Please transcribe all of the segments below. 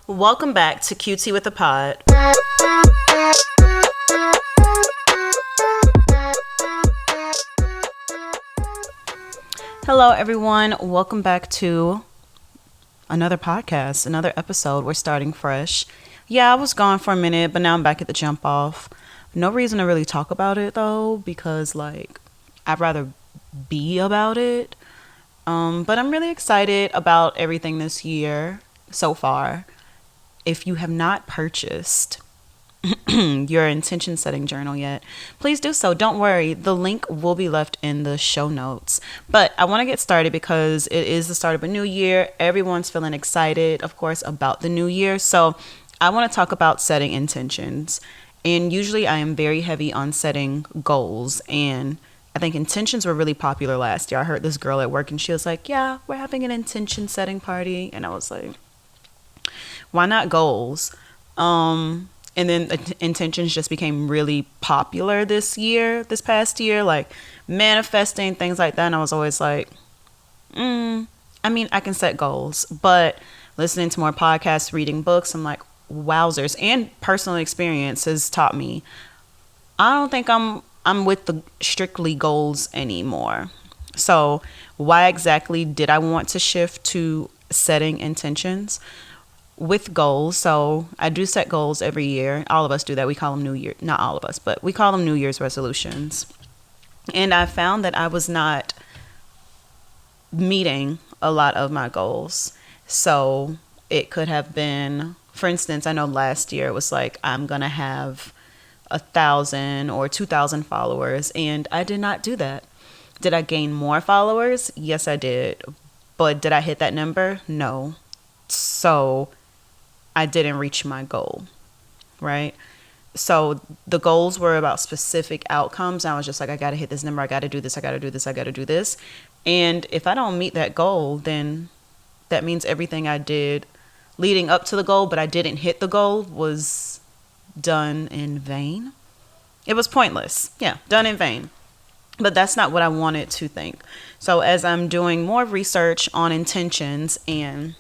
Welcome back to QT with the Pod. Hello, everyone. Welcome back to another podcast, another episode. We're starting fresh. Yeah, I was gone for a minute, but now I'm back at the jump off. No reason to really talk about it, though, because, I'd rather be about it. But I'm really excited about everything this year so far. If you have not purchased your intention setting journal yet, please do so. Don't worry, the link will be left in the show notes. But I want to get started because it is the start of a new year. Everyone's feeling excited, of course, about the new year. So I want to talk about setting intentions. And usually I am very heavy on setting goals. And I think intentions were really popular last year. I heard this girl at work and she was like, yeah, we're having an intention setting party. And I was like, why not goals? And then intentions just became really popular this past year, like manifesting, things like that. And I was always like, I can set goals, but listening to more podcasts, reading books, I'm like, wowzers. And personal experience has taught me, I don't think I'm with the strictly goals anymore. So why exactly did I want to shift to setting intentions? With goals. So I do set goals every year. All of us do that. We call them not all of us, but we call them New Year's resolutions. And I found that I was not meeting a lot of my goals. So it could have been, for instance, I know last year it was like, I'm going to have 1,000 or 2,000 followers. And I did not do that. Did I gain more followers? Yes, I did. But did I hit that number? No. So I didn't reach my goal, right? So the goals were about specific outcomes. I was just like, I got to hit this number. I got to do this. I got to do this. I got to do this. And if I don't meet that goal, then that means everything I did leading up to the goal, but I didn't hit the goal, was done in vain. It was pointless. Yeah, done in vain. But that's not what I wanted to think. So as I'm doing more research on intentions and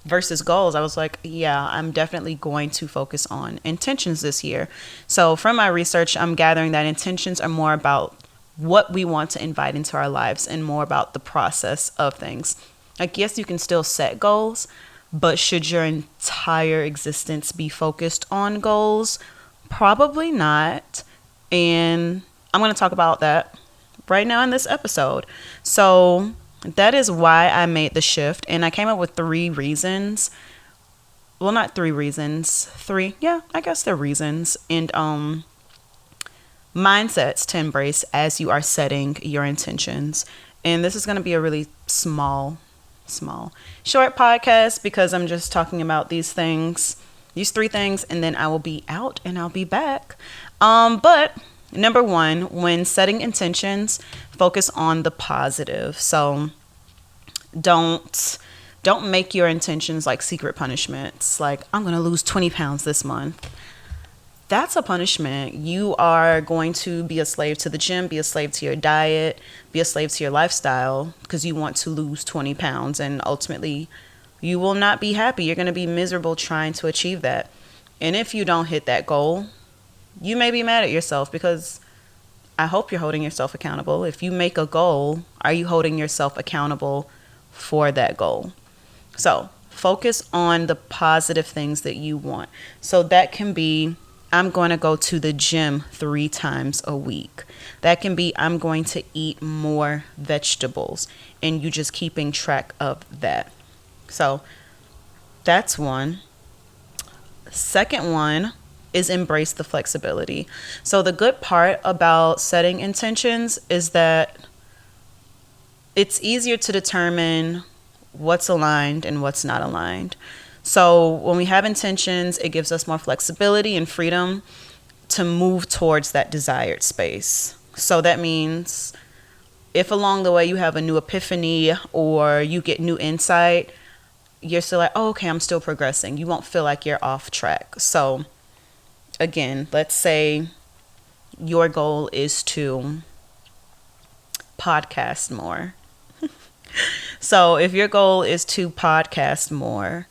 versus goals, I was like, yeah, I'm definitely going to focus on intentions this year. So from my research, I'm gathering that intentions are more about what we want to invite into our lives and more about the process of things. Like, yes, you can still set goals, but should your entire existence be focused on goals? Probably not. And I'm going to talk about that right now in this episode. So that is why I made the shift, and I came up with 3 reasons. Well, not 3 reasons. 3, yeah, I guess they're reasons. And mindsets to embrace as you are setting your intentions. And this is going to be a really short podcast because I'm just talking about these 3 things, and then I will be out and I'll be back. But number 1, when setting intentions, focus on the positive. So don't make your intentions like secret punishments. Like, I'm going to lose 20 pounds this month. That's a punishment. You are going to be a slave to the gym, be a slave to your diet, be a slave to your lifestyle because you want to lose 20 pounds. And ultimately, you will not be happy. You're going to be miserable trying to achieve that. And if you don't hit that goal, you may be mad at yourself because I hope you're holding yourself accountable. If you make a goal, are you holding yourself accountable for that goal? So focus on the positive things that you want. So that can be, I'm going to go to the gym 3 times a week. That can be, I'm going to eat more vegetables, and you just keeping track of that. So that's one. Second one is embrace the flexibility. So the good part about setting intentions is that it's easier to determine what's aligned and what's not aligned. So when we have intentions, it gives us more flexibility and freedom to move towards that desired space. So that means if along the way you have a new epiphany or you get new insight, you're still like, oh, okay, I'm still progressing. You won't feel like you're off track. So again, let's say your goal is to podcast more. So if your goal is to podcast more,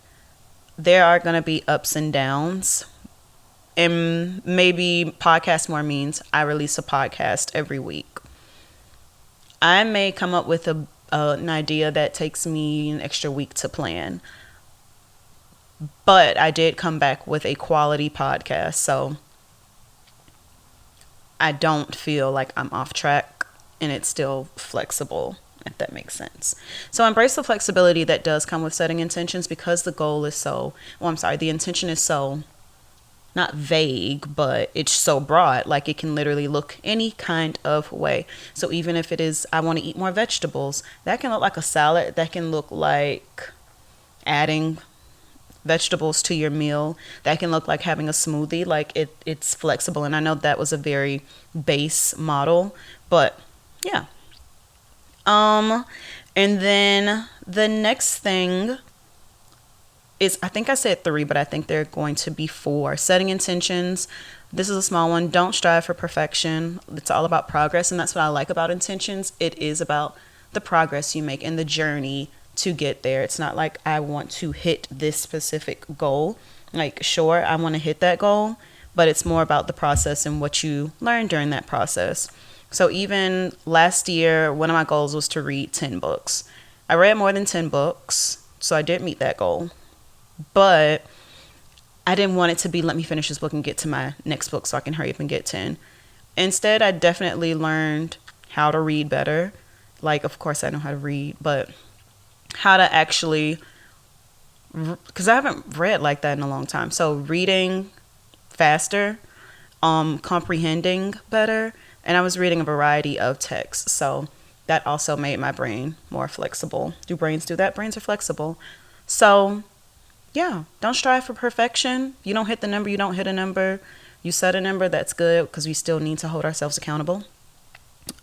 there are going to be ups and downs. And maybe podcast more means I release a podcast every week. I may come up with an idea that takes me an extra week to plan. But I did come back with a quality podcast. So I don't feel like I'm off track and it's still flexible, if that makes sense. So embrace the flexibility that does come with setting intentions because the goal is the intention is so not vague, but it's so broad. Like it can literally look any kind of way. So even if it is, I want to eat more vegetables, that can look like a salad. That can look like adding vegetables to your meal. That can look like having a smoothie. Like it's flexible. And I know that was a very base model, but yeah. And then the next thing is, I think I said 3, but I think they're going to be 4. Setting intentions. This is a small one. Don't strive for perfection. It's all about progress. And that's what I like about intentions. It is about the progress you make and the journey to get there. It's not like I want to hit this specific goal. Like, sure, I want to hit that goal, but it's more about the process and what you learn during that process. So even last year, one of my goals was to read 10 books. I read more than 10 books, so I did meet that goal. But I didn't want it to be, let me finish this book and get to my next book so I can hurry up and get 10. Instead, I definitely learned how to read better. Like, of course, I know how to read, but how to actually, because I haven't read like that in a long time. So reading faster, comprehending better, and I was reading a variety of texts. So that also made my brain more flexible. Do brains do that? Brains are flexible. So yeah, don't strive for perfection. You don't hit the number, you don't hit a number. You set a number, that's good, because we still need to hold ourselves accountable.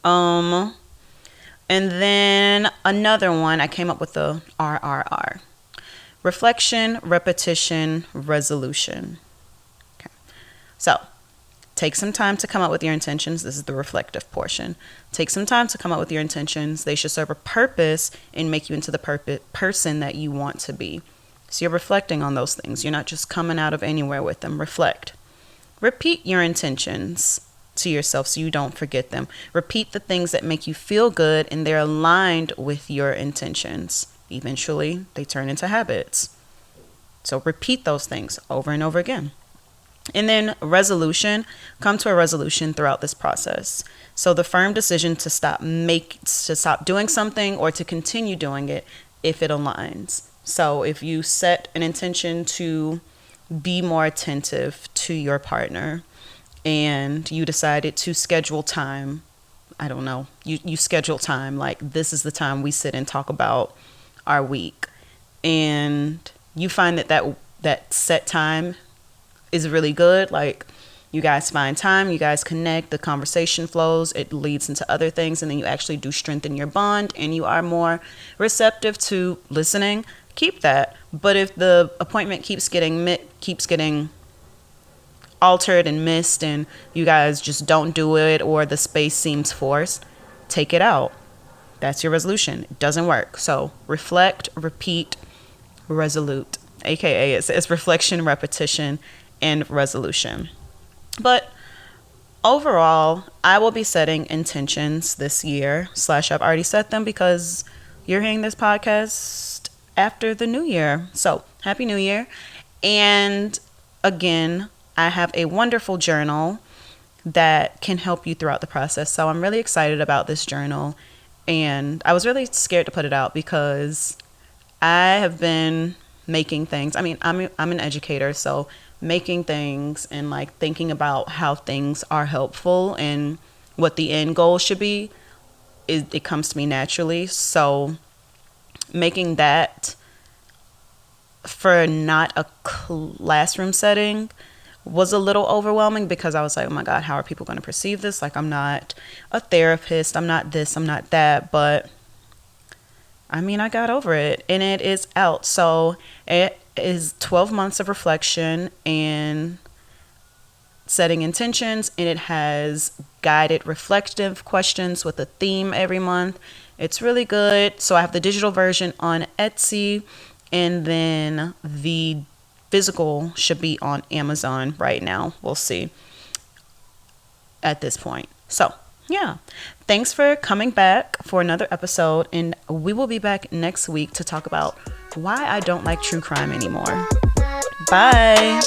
And then another one, I came up with the RRR. Reflection, repetition, resolution. Okay. So take some time to come up with your intentions. This is the reflective portion. Take some time to come up with your intentions. They should serve a purpose and make you into the person that you want to be. So you're reflecting on those things. You're not just coming out of anywhere with them. Reflect. Repeat your intentions to yourself so you don't forget them. Repeat the things that make you feel good and they're aligned with your intentions. Eventually, they turn into habits. So repeat those things over and over again. And then resolution, come to a resolution throughout this process. So the firm decision to stop doing something or to continue doing it if it aligns. So if you set an intention to be more attentive to your partner and you decided to schedule time, I don't know, you schedule time, like this is the time we sit and talk about our week, and you find that set time is really good, like you guys find time, you guys connect, the conversation flows, it leads into other things, and then you actually do strengthen your bond and you are more receptive to listening. Keep that. But if the appointment keeps getting altered and missed and you guys just don't do it or the space seems forced, take it out. That's your resolution. It doesn't work. So reflect, repeat, resolute, aka it's reflection, repetition, and resolution. But overall, I will be setting intentions this year. / I've already set them because you're hearing this podcast after the new year. So happy new year. And again, I have a wonderful journal that can help you throughout the process. So I'm really excited about this journal. And I was really scared to put it out because I have been making things. I mean, I'm an educator, so making things and like thinking about how things are helpful and what the end goal should be, it comes to me naturally. So making that for not a classroom setting was a little overwhelming because I was like, oh my God, how are people going to perceive this? Like, I'm not a therapist, I'm not this, I'm not that, but I mean, I got over it and it is out. So it is 12 months of reflection and setting intentions, and it has guided reflective questions with a theme every month. It's really good. So I have the digital version on Etsy, and then the physical should be on Amazon right now. We'll see at this point. So, yeah. Thanks for coming back for another episode. And we will be back next week to talk about why I don't like true crime anymore. Bye.